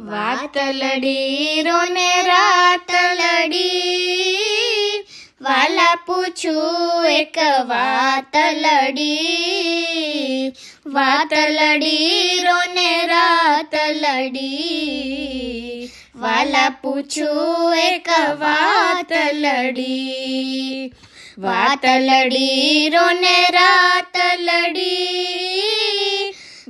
વાત લડી રોને રાત લડી, વાલા પૂછું એક વાત લડી. વાત લડી રોને રાત લડી, વાલા પૂછું એક વાત લડી. વાત લડી રોને રાત લડી,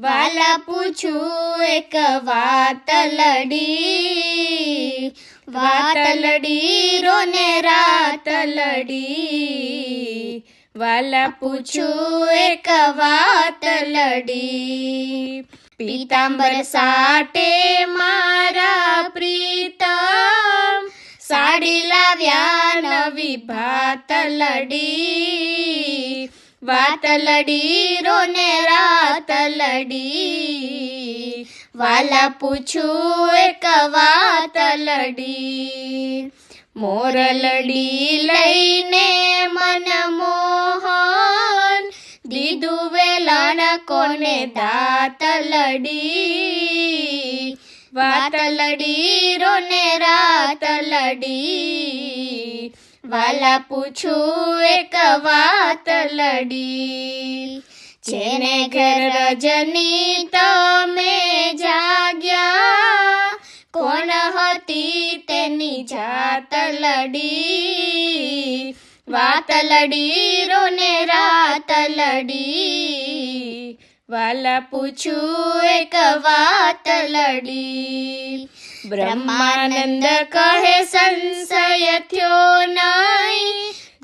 વાલા પૂછું એક વાત લડી. વાત લડી રોને રાત લડી, વાલા પૂછું એક વાત લડી. પીતાંબર સાટે મારા પ્રીતમ, સાડી લાવ્યા નવી ભાત લડી. વાત લડી રોને રાત લડી, વાલા પૂછું એક વાત લડી. મોરલડી લઈને મનમોહન, દીધું વેલણ કોને દાત લડી. વાત લડી રોને રાત લડી, વાલા પૂછું એક વાત લડી. જેને ઘર રજની તમે જાગ્યા, કોણ હતી તેની જાત લડી. વાત લડી રોને રાત લડી, વાલા પૂછું એક વાત લડી. બ્રહ્માનંદ કહે સંશય થયો નહીં,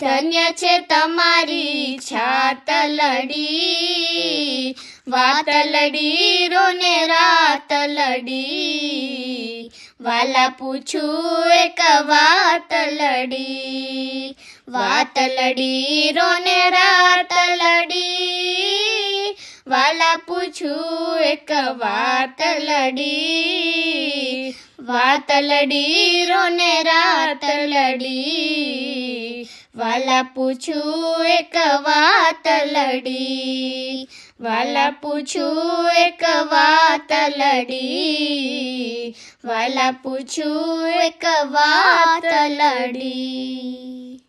ધન્ય છે તમારી છાત લડી. વાત લડી રોને રાત લડી, વાલા પૂછું એક વાત લડી. વાત લડી રોને રાત લડી, વાલા પૂછું એક વાત લડી. વાત લડી રોને રાત લડી, વાલા પૂછું એક વાત લડી. વાલા પૂછું એક વાત લડી, વાલા પૂછું એક વાત લડી.